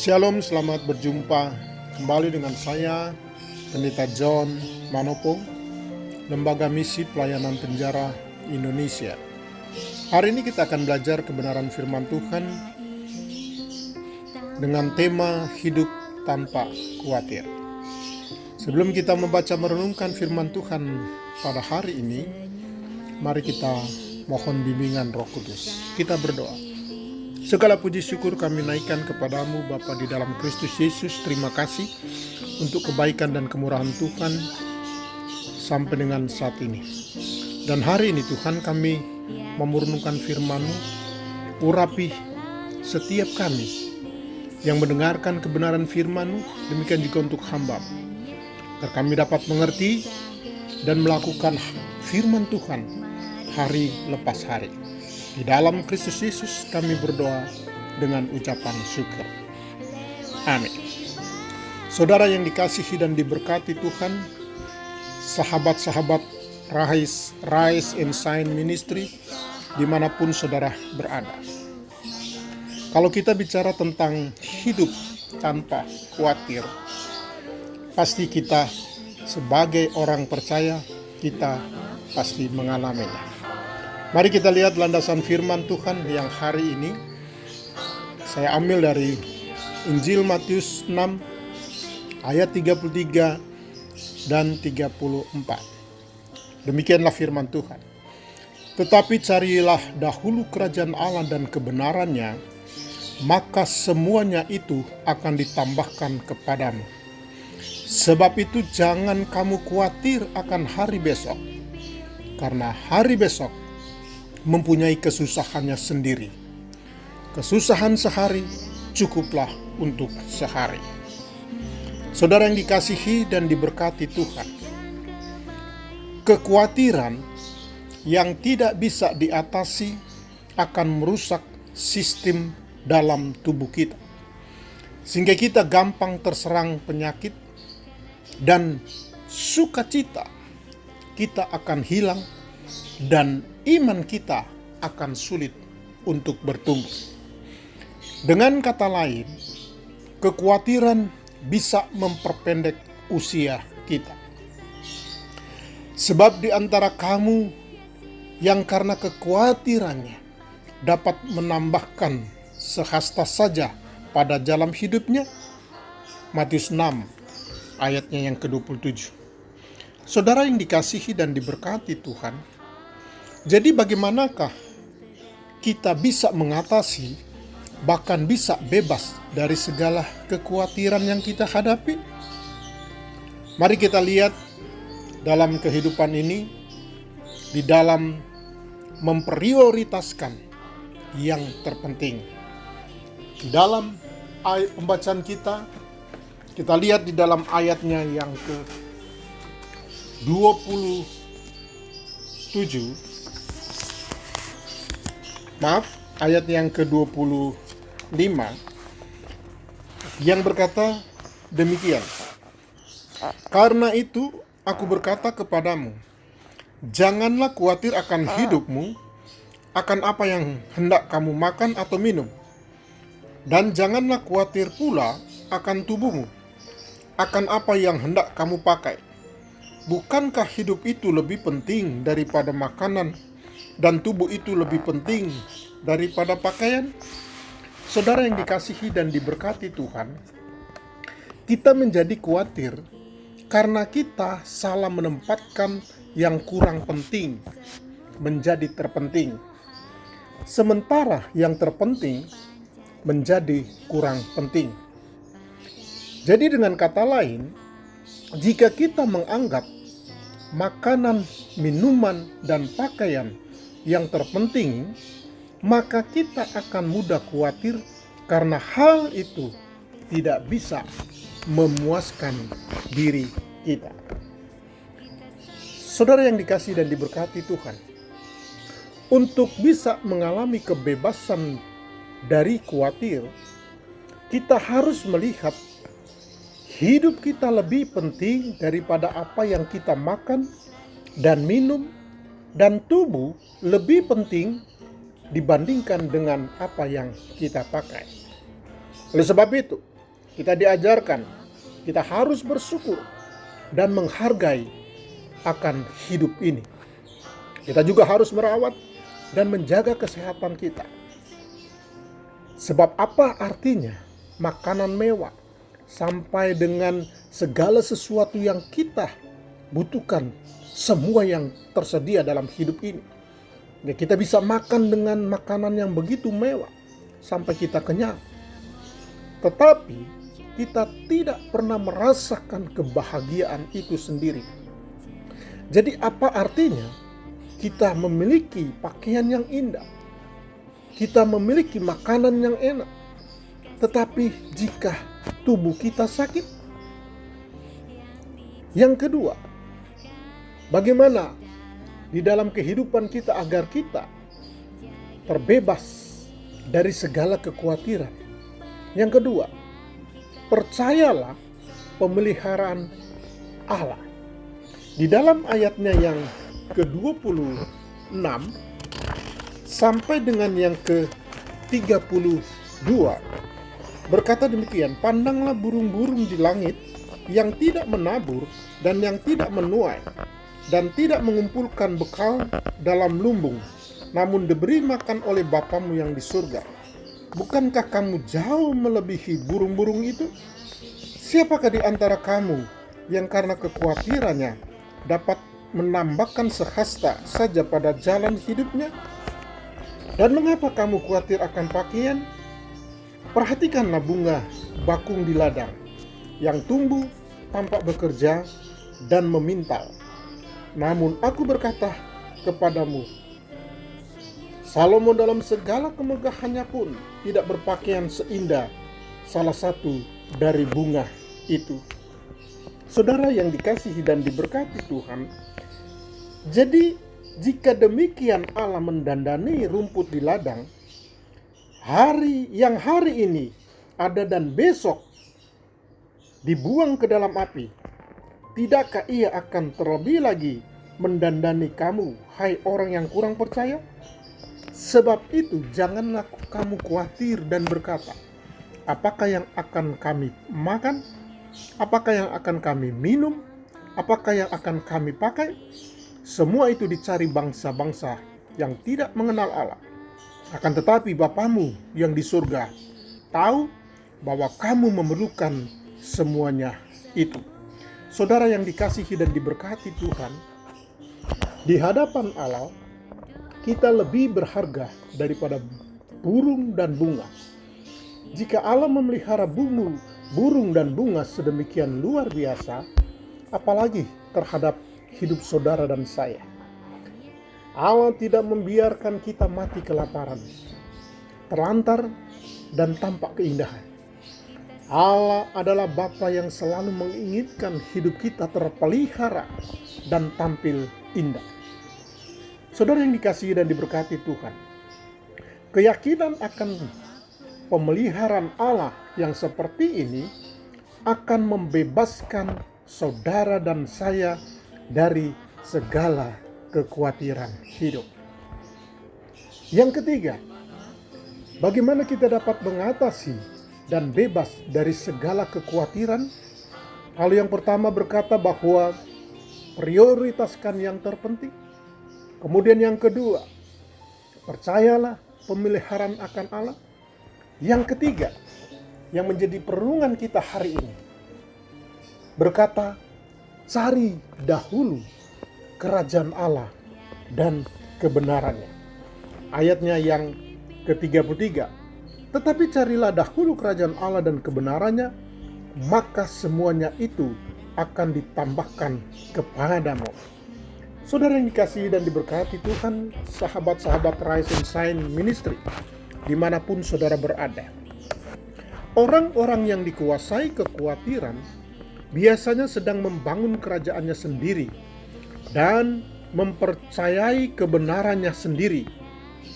Shalom, selamat berjumpa kembali dengan saya, Pendeta John Manopo, Lembaga Misi Pelayanan Penjara Indonesia. Hari ini kita akan belajar kebenaran firman Tuhan dengan tema hidup tanpa khawatir. Sebelum kita membaca merenungkan firman Tuhan pada hari ini, mari kita mohon bimbingan Roh Kudus. Kita berdoa. Segala puji syukur kami naikkan kepadamu Bapa di dalam Kristus Yesus. Terima kasih untuk kebaikan dan kemurahan Tuhan sampai dengan saat ini. Dan hari ini Tuhan, kami memerenungkan firman-Mu. Urapi setiap kami yang mendengarkan kebenaran firman-Mu, demikian juga untuk hamba, agar kami dapat mengerti dan melakukan firman Tuhan hari lepas hari. Di dalam Kristus Yesus kami berdoa dengan ucapan syukur. Amin. Saudara yang dikasihi dan diberkati Tuhan, sahabat-sahabat Rise and Shine Ministry, dimanapun saudara berada. Kalau kita bicara tentang hidup tanpa khawatir, pasti kita sebagai orang percaya, kita pasti mengalaminya. Mari kita lihat landasan firman Tuhan yang hari ini saya ambil dari Injil Matius 6 ayat 33 dan 34. Demikianlah firman Tuhan. Tetapi carilah dahulu kerajaan Allah dan kebenarannya, maka semuanya itu akan ditambahkan kepadamu. Sebab itu jangan kamu khawatir akan hari besok, karena hari besok mempunyai kesusahannya sendiri. Kesusahan sehari cukuplah untuk sehari. Saudara yang dikasihi dan diberkati Tuhan, kekhawatiran yang tidak bisa diatasi akan merusak sistem dalam tubuh kita, sehingga kita gampang terserang penyakit dan sukacita kita akan hilang, dan iman kita akan sulit untuk bertumbuh. Dengan kata lain, kekhawatiran bisa memperpendek usia kita. Sebab di antara kamu yang karena kekhawatirannya dapat menambahkan sehasta saja pada jalan hidupnya. Matius 6 ayatnya yang ke-27. Saudara yang dikasihi dan diberkati Tuhan, jadi bagaimanakah kita bisa mengatasi, bahkan bisa bebas dari segala kekhawatiran yang kita hadapi? Mari kita lihat dalam kehidupan ini, di dalam memprioritaskan yang terpenting. Di dalam ayat pembacaan kita lihat di dalam ayatnya yang ke-27, ayat yang ke-25 yang berkata demikian. Karena itu aku berkata kepadamu, janganlah khawatir akan hidupmu, akan apa yang hendak kamu makan atau minum, dan janganlah khawatir pula akan tubuhmu, akan apa yang hendak kamu pakai. Bukankah hidup itu lebih penting daripada makanan, dan tubuh itu lebih penting daripada pakaian? Saudara yang dikasihi dan diberkati Tuhan, kita menjadi khawatir karena kita salah menempatkan yang kurang penting menjadi terpenting, sementara yang terpenting menjadi kurang penting. Jadi dengan kata lain, jika kita menganggap makanan, minuman, dan pakaian yang terpenting, maka kita akan mudah khawatir karena hal itu tidak bisa memuaskan diri kita. Saudara yang dikasihi dan diberkati Tuhan, untuk bisa mengalami kebebasan dari khawatir, kita harus melihat hidup kita lebih penting daripada apa yang kita makan dan minum, dan tubuh lebih penting dibandingkan dengan apa yang kita pakai. Oleh sebab itu, Kita diajarkan, kita harus bersyukur dan menghargai akan hidup ini. Kita juga harus merawat dan menjaga kesehatan kita. Sebab apa artinya makanan mewah sampai dengan segala sesuatu yang kita butuhkan, semua yang tersedia dalam hidup ini. Ya, kita bisa makan dengan makanan yang begitu mewah sampai kita kenyang. Tetapi kita tidak pernah merasakan kebahagiaan itu sendiri. Jadi apa artinya kita memiliki pakaian yang indah, kita memiliki makanan yang enak, tetapi jika tubuh kita sakit? Yang kedua, bagaimana di dalam kehidupan kita agar kita terbebas dari segala kekhawatiran? Yang kedua, percayalah pemeliharaan Allah. Di dalam ayatnya yang ke-26 sampai dengan yang ke-32 berkata demikian, pandanglah burung-burung di langit yang tidak menabur dan yang tidak menuai dan tidak mengumpulkan bekal dalam lumbung, namun diberi makan oleh Bapamu yang di surga. Bukankah kamu jauh melebihi burung-burung itu? Siapakah di antara kamu yang karena kekhawatirannya dapat menambahkan sehasta saja pada jalan hidupnya? Dan mengapa kamu khawatir akan pakaian? Perhatikanlah bunga bakung di ladang yang tumbuh tanpa bekerja dan memintal. Namun aku berkata kepadamu, Salomo dalam segala kemegahannya pun tidak berpakaian seindah salah satu dari bunga itu. Saudara yang dikasihi dan diberkati Tuhan, jadi jika demikian Allah mendandani rumput di ladang, hari ini ada dan besok dibuang ke dalam api, tidakkah ia akan terlebih lagi mendandani kamu, hai orang yang kurang percaya? Sebab itu janganlah kamu khawatir dan berkata, apakah yang akan kami makan? Apakah yang akan kami minum? Apakah yang akan kami pakai? Semua itu dicari bangsa-bangsa yang tidak mengenal Allah. Akan tetapi Bapamu yang di surga tahu bahwa kamu memerlukan semuanya itu. Saudara yang dikasihi dan diberkati Tuhan, di hadapan Allah kita lebih berharga daripada burung dan bunga. Jika Allah memelihara burung dan bunga sedemikian luar biasa, apalagi terhadap hidup saudara dan saya. Allah tidak membiarkan kita mati kelaparan, terlantar, dan tanpa keindahan. Allah adalah Bapa yang selalu menginginkan hidup kita terpelihara dan tampil indah. Saudara yang dikasihi dan diberkati Tuhan, keyakinan akan pemeliharaan Allah yang seperti ini akan membebaskan saudara dan saya dari segala kekhawatiran hidup. Yang ketiga, bagaimana kita dapat mengatasi dan bebas dari segala kekhawatiran? Hal yang pertama berkata bahwa prioritaskan yang terpenting. Kemudian yang kedua, percayalah pemeliharaan akan Allah. Yang ketiga, yang menjadi perenungan kita hari ini, berkata, cari dahulu kerajaan Allah dan kebenarannya. Ayatnya yang ke-33, tetapi carilah dahulu kerajaan Allah dan kebenarannya, maka semuanya itu akan ditambahkan kepadamu. Saudara yang dikasihi dan diberkati Tuhan, sahabat-sahabat Rise and Shine Ministry, dimanapun saudara berada, orang-orang yang dikuasai kekhawatiran biasanya sedang membangun kerajaannya sendiri dan mempercayai kebenarannya sendiri,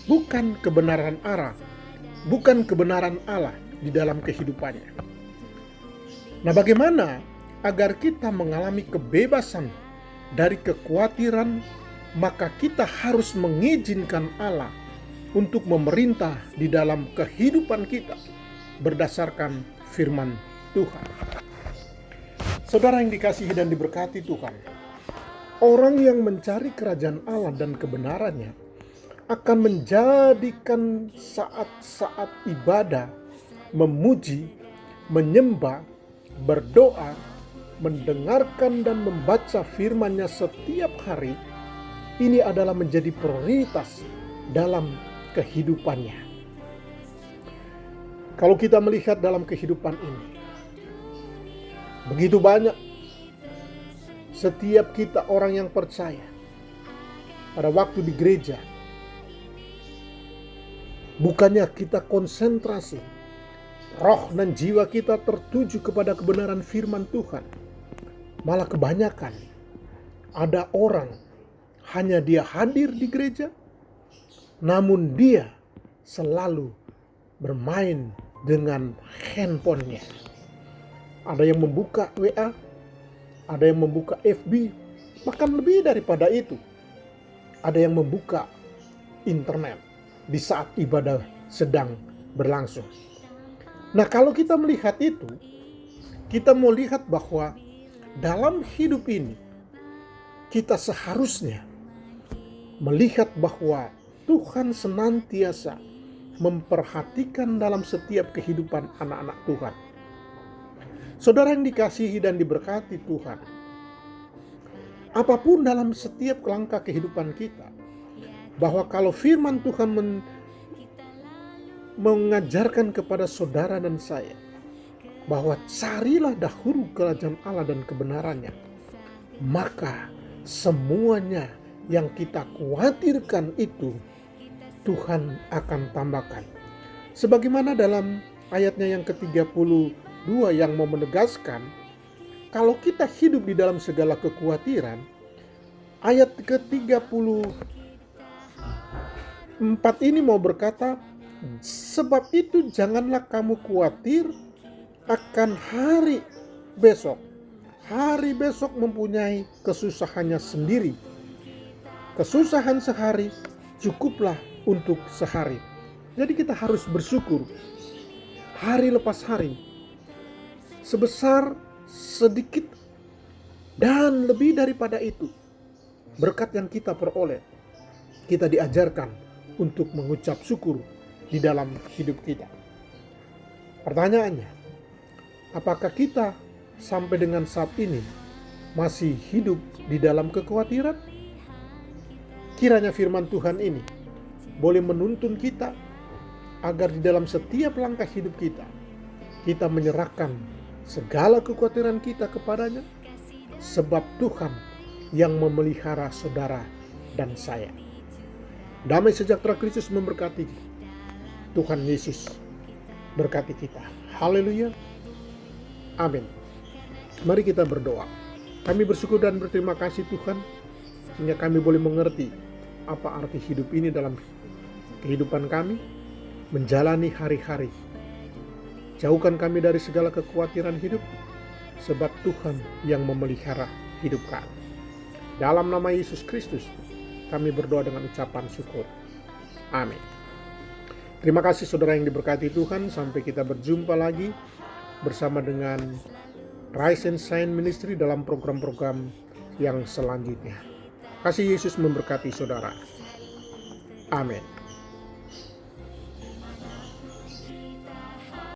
bukan kebenaran Allah di dalam kehidupannya. Nah, bagaimana agar kita mengalami kebebasan dari kekhawatiran? Maka kita harus mengizinkan Allah untuk memerintah di dalam kehidupan kita berdasarkan firman Tuhan. Saudara yang dikasihi dan diberkati Tuhan, orang yang mencari kerajaan Allah dan kebenarannya akan menjadikan saat-saat ibadah, memuji, menyembah, berdoa, mendengarkan dan membaca firman-Nya setiap hari. Ini adalah menjadi prioritas dalam kehidupannya. Kalau kita melihat dalam kehidupan ini, begitu banyak setiap kita orang yang percaya pada waktu di gereja, bukannya kita konsentrasi, roh dan jiwa kita tertuju kepada kebenaran firman Tuhan. Malah kebanyakan ada orang hanya dia hadir di gereja, namun dia selalu bermain dengan handphonenya. Ada yang membuka WA, ada yang membuka FB, bahkan lebih daripada itu, ada yang membuka internet di saat ibadah sedang berlangsung. Nah, kalau kita melihat itu, kita mau lihat bahwa dalam hidup ini kita seharusnya melihat bahwa Tuhan senantiasa memperhatikan dalam setiap kehidupan anak-anak Tuhan. Saudara yang dikasihi dan diberkati Tuhan, apapun dalam setiap langkah kehidupan kita, bahwa kalau firman Tuhan mengajarkan kepada saudara dan saya, bahwa carilah dahulu kerajaan Allah dan kebenarannya, maka semuanya yang kita khawatirkan itu Tuhan akan tambahkan. Sebagaimana dalam ayatnya yang ke-32 yang mau menegaskan, kalau kita hidup di dalam segala kekhawatiran, ayat ke-34 ini mau berkata, sebab itu janganlah kamu khawatir akan hari besok. Hari besok mempunyai kesusahannya sendiri. Kesusahan sehari cukuplah untuk sehari. Jadi kita harus bersyukur hari lepas hari, sebesar, sedikit, dan lebih daripada itu. Berkat yang kita peroleh, kita diajarkan untuk mengucap syukur di dalam hidup kita. Pertanyaannya, apakah kita sampai dengan saat ini masih hidup di dalam kekhawatiran? Kiranya firman Tuhan ini boleh menuntun kita agar di dalam setiap langkah hidup kita, kita menyerahkan segala kekhawatiran kita kepadanya, sebab Tuhan yang memelihara saudara dan saya. Damai sejahtera Kristus memberkati. Tuhan Yesus berkati kita. Haleluya. Amin. Mari kita berdoa. Kami bersyukur dan berterima kasih Tuhan, sehingga kami boleh mengerti apa arti hidup ini dalam kehidupan kami, menjalani hari-hari. Jauhkan kami dari segala kekhawatiran hidup, sebab Tuhan yang memelihara hidup kami. Dalam nama Yesus Kristus, kami berdoa dengan ucapan syukur. Amin. Terima kasih saudara yang diberkati Tuhan. Sampai kita berjumpa lagi bersama dengan Rise and Shine Ministry dalam program-program yang selanjutnya. Kasih Yesus memberkati saudara. Amin.